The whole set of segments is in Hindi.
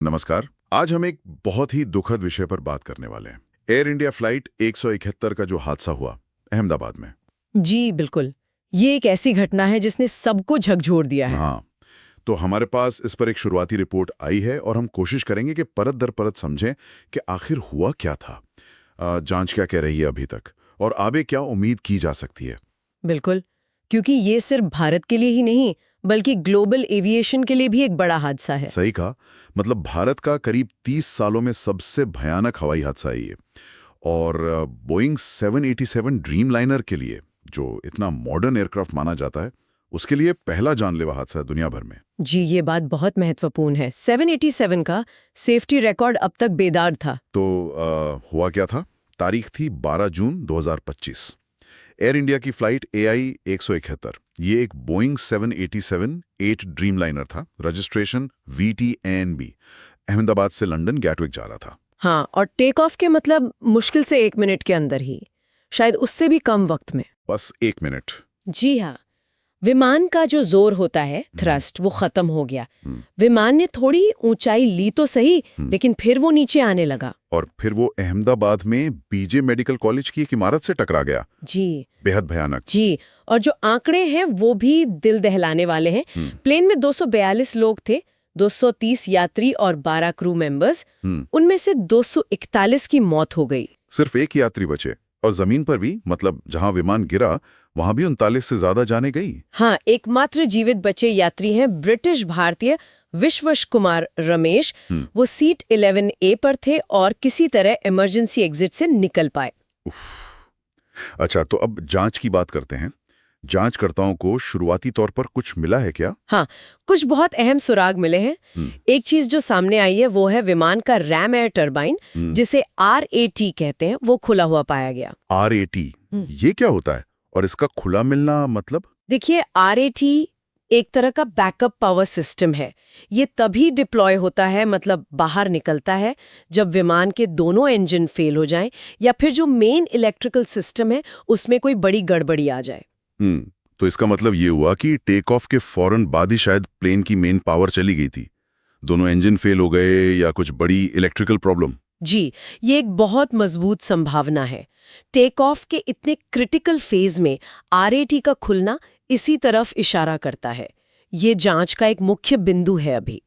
नमस्कार। आज हम एक बहुत ही दुखद विषय पर बात करने वाले हैं। एयर इंडिया फ्लाइट 171 का जो हादसा हुआ अहमदाबाद में। जी बिल्कुल। ये एक ऐसी घटना है जिसने सबको झकझोर दिया है। हाँ, तो हमारे पास इस पर एक शुरुआती रिपोर्ट आई है और हम कोशिश करेंगे कि परत दर परत समझें कि आखिर हुआ क्या था, जांच क्या कह रही है अभी तक और आगे क्या उम्मीद की जा सकती है। बिल्कुल, क्योंकि ये सिर्फ भारत के लिए ही नहीं बल्कि ग्लोबल एविएशन के लिए भी एक बड़ा हादसा है। सही कहा, मतलब भारत का करीब 30 सालों में सबसे भयानक हवाई हादसा है ये। और बोइंग 787 ड्रीम लाइनर के लिए, जो इतना मॉडर्न एयरक्राफ्ट माना जाता है, उसके लिए पहला जानलेवा हादसा है दुनिया भर में। जी ये बात बहुत महत्वपूर्ण है। 787 का सेफ्टी रिकॉर्ड अब तक बेदाग था। तो हुआ क्या था? तारीख थी 12 जून 2025। एयर इंडिया की फ्लाइट AI 171, ये एक बोइंग 787-8 ड्रीम लाइनर था। रजिस्ट्रेशन VTANB, अहमदाबाद से लंदन गैटविक जा रहा था। हाँ, और टेक ऑफ के मतलब मुश्किल से 1 मिनट के अंदर ही, शायद उससे भी कम वक्त में। बस 1 मिनट। जी हाँ, विमान का जो जोर होता है, थ्रस्ट, वो खत्म हो गया। विमान ने थोड़ी ऊंचाई ली तो सही, लेकिन फिर वो नीचे आने लगा। और फिर वो अहमदाबाद में BJ मेडिकल कॉलेज की एक इमारत से टकरा गया। जी बेहद भयानक। जी, और जो आंकड़े हैं वो भी दिल दहलाने वाले हैं। प्लेन में 242 लोग थे, 230 यात्री और 12 क्रू मेंबर्स। उनमें से 241 की मौत हो गई। सिर्फ एक यात्री बचे और जमीन पर भी, मतलब जहां विमान गिरा वहां भी 39 से ज्यादा जाने गई। हाँ, एकमात्र जीवित बचे यात्री हैं ब्रिटिश भारतीय विश्वश कुमार रमेश। वो सीट 11A पर थे और किसी तरह इमरजेंसी एग्जिट से निकल पाए। अच्छा, तो अब जांच की बात करते हैं। जांचकर्ताओं को शुरुआती तौर पर कुछ मिला है क्या? हाँ, कुछ बहुत अहम सुराग मिले हैं। एक चीज जो सामने आई है वो है विमान का रैम एयर टरबाइन, जिसे RAT कहते हैं, वो खुला हुआ पाया गया। RAT, ये क्या होता है और इसका खुला मिलना मतलब? देखिए, RAT एक तरह का बैकअप पावर सिस्टम है। ये तभी डिप्लॉय होता है, मतलब बाहर निकलता है, जब विमान के दोनों इंजन फेल हो जाएं या फिर जो मेन इलेक्ट्रिकल सिस्टम है उसमें कोई बड़ी गड़बड़ी आ जाए। तो इसका मतलब ये हुआ कि टेक ऑफ के फौरन बाद ही शायद प्लेन की मेन पावर चली गई थी। दोनों इंजन फेल हो गए या कुछ बड़ी इलेक्ट्रिकल प्रॉब्लम। जी, ये एक बहुत मजबूत संभावना है। टेक ऑफ के इतने क्रिटिकल फेज में RAT का खुलना इसी तरफ इशारा करता है। ये जांच का एक मुख्य बिंदु है अभी।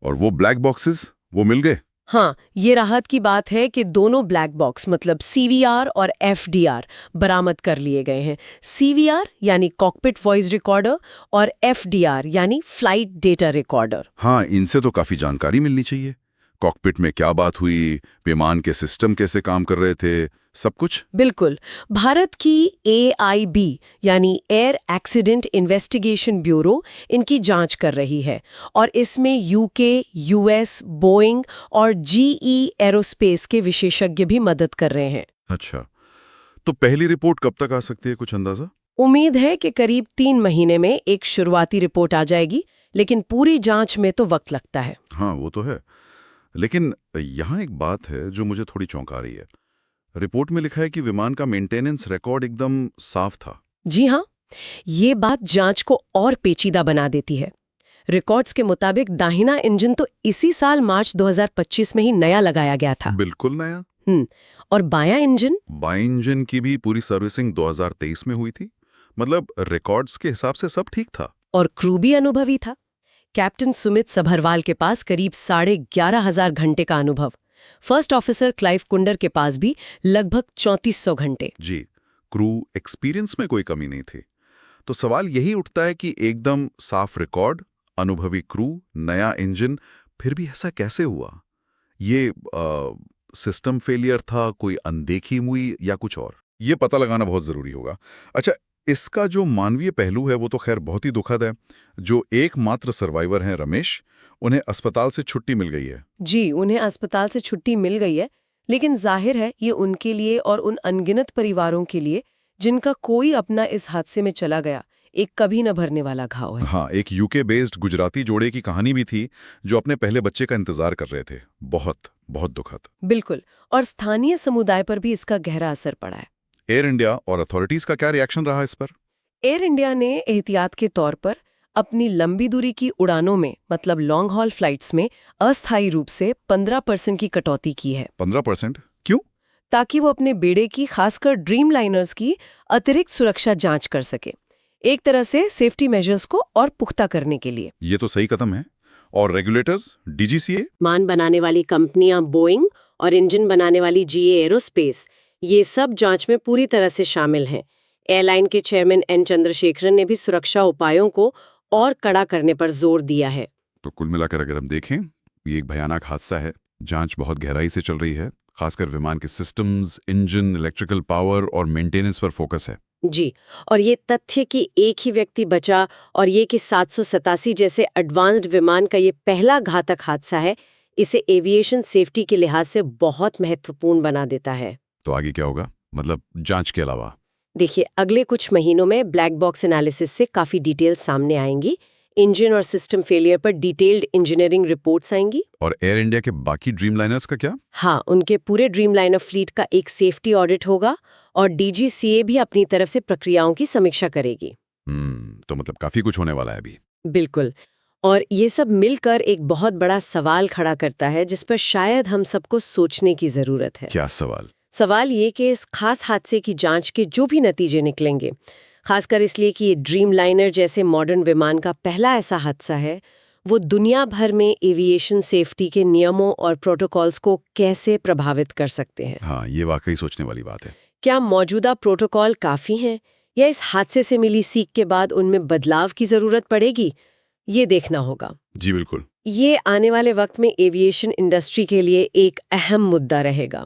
और वो ब्लैक बॉक्सेस, वो मिल गए? हाँ, ये राहत की बात है कि दोनों ब्लैक बॉक्स मतलब CVR और FDR बरामद कर लिए गए हैं। CVR यानी कॉकपिट वॉइस रिकॉर्डर और FDR यानी फ्लाइट डेटा रिकॉर्डर। हाँ, इनसे तो काफी जानकारी मिलनी चाहिए। कॉकपिट में क्या बात हुई, विमान के सिस्टम कैसे काम कर रहे थे, सब कुछ। बिल्कुल। भारत की AIB यानी एयर एक्सीडेंट इन्वेस्टिगेशन ब्यूरो इनकी जांच कर रही है और इसमें UK, US, बोइंग और GE एरोस्पेस के विशेषज्ञ भी मदद कर रहे हैं। अच्छा, तो पहली रिपोर्ट कब तक आ सकती है, कुछ अंदाजा? उम्मीद है कि करीब 3 महीने में एक शुरुआती रिपोर्ट आ जाएगी, लेकिन पूरी जांच में तो वक्त लगता है। हाँ, वो तो है। लेकिन यहाँ एक बात है जो मुझे थोड़ी चौंका रही है। रिपोर्ट में लिखा है कि विमान का मेंटेनेंस रिकॉर्ड एकदम साफ था। जी हाँ, ये बात जांच को और पेचीदा बना देती है। रिकॉर्ड्स के मुताबिक दाहिना इंजन तो इसी साल मार्च 2025 में ही नया लगाया गया था। बिल्कुल नया। और बायां इंजन? बाएं इंजन की भी पूरी सर्विसिंग 2023 में हुई थी। मतलब रिकॉर्ड्स के हिसाब से सब ठीक था। और क्रू भी अनुभवी था। कैप्टन सुमित सभरवाल के पास करीब 11,500 घंटे का अनुभव। फर्स्ट ऑफिसर क्लाइव कुंडर के पास भी लगभग 3400 घंटे। जी, क्रू एक्सपीरियंस में कोई कमी नहीं थी। तो सवाल यही उठता है कि एकदम साफ रिकॉर्ड, अनुभवी क्रू, नया इंजन, फिर भी ऐसा कैसे हुआ? ये सिस्टम फेलियर था, कोई अनदेखी हुई या कुछ और? ये पता लगाना बहुत जरूरी होगा। अच्छा, इसका जो मानवीय पहलू है वो तो खैर बहुत ही दुखद है। जो एकमात्र सर्वाइवर हैं रमेश, उन्हें अस्पताल से छुट्टी मिल गई है। जी, उन्हें अस्पताल से छुट्टी मिल गई है, लेकिन जाहिर है ये उनके लिए और उन अनगिनत परिवारों के लिए जिनका कोई अपना इस हादसे में चला गया, एक कभी न भरने वाला घाव है। हाँ, एक UK बेस्ड गुजराती जोड़े की कहानी भी थी जो अपने पहले बच्चे का इंतजार कर रहे थे। बहुत बहुत दुखद। बिल्कुल, और स्थानीय समुदाय पर भी इसका गहरा असर पड़ा है। एयर इंडिया और अथॉरिटीज का क्या रिएक्शन रहा इस पर? एयर इंडिया ने एहतियात के तौर पर अपनी लंबी दूरी की उड़ानों में मतलब लॉन्ग हॉल फ्लाइट्स में अस्थायी रूप से 15% की कटौती की है 15%? क्यों? ताकि वो अपने बेड़े की खासकर ड्रीम लाइनर्स की अतिरिक्त सुरक्षा जांच कर सके, एक तरह से सेफ्टी मेजर्स को और पुख्ता करने के लिए। ये तो सही कदम है। और रेगुलेटर्स, डीजीसीए? विमान बनाने वाली कंपनियां बोइंग और इंजन बनाने वाली जीए एरोस्पेस, ये सब जांच में पूरी तरह से शामिल हैं। एयरलाइन के चेयरमैन एन चंद्रशेखरन ने भी सुरक्षा उपायों को और कड़ा करने पर जोर दिया है। तो कुल मिलाकर अगर हम देखें, ये एक भयानक हादसा है। जांच बहुत गहराई से चल रही है, खासकर विमान के सिस्टम्स, इंजन, इलेक्ट्रिकल पावर और मेंटेनेंस पर फोकस है। जी, और ये तथ्य कि एक ही व्यक्ति बचा और ये कि 787 जैसे एडवांस्ड विमान का ये पहला घातक हादसा है, इसे एविएशन सेफ्टी के लिहाज से बहुत महत्वपूर्ण बना देता है। तो आगे क्या होगा, मतलब जांच के अलावा? देखिए, अगले कुछ महीनों में ब्लैक बॉक्स एनालिसिस से काफी डिटेल सामने आएंगी। इंजन और सिस्टम फेलियर पर डिटेल्ड इंजीनियरिंग रिपोर्ट्स आएंगी। और एयर इंडिया के बाकी ड्रीम लाइनर्स का क्या? हाँ, उनके पूरे ड्रीम लाइनर फ्लीट का एक सेफ्टी ऑडिट होगा और डीजीसीए भी अपनी तरफ से प्रक्रियाओं की समीक्षा करेगी। तो मतलब काफी कुछ होने वाला है अभी। बिल्कुल। और ये सब मिलकर एक बहुत बड़ा सवाल खड़ा करता है जिस पर शायद हम सबको सोचने की जरूरत है। क्या सवाल? सवाल ये कि इस खास हादसे की जांच के जो भी नतीजे निकलेंगे, खासकर इसलिए कि ये ड्रीम लाइनर जैसे मॉडर्न विमान का पहला ऐसा हादसा है, वो दुनिया भर में एविएशन सेफ्टी के नियमों और प्रोटोकॉल्स को कैसे प्रभावित कर सकते हैं। हाँ, ये वाकई सोचने वाली बात है। क्या मौजूदा प्रोटोकॉल काफी हैं या इस हादसे से मिली सीख के बाद उनमें बदलाव की जरूरत पड़ेगी, ये देखना होगा। जी बिल्कुल। ये आने वाले वक्त में एविएशन इंडस्ट्री के लिए एक अहम मुद्दा रहेगा।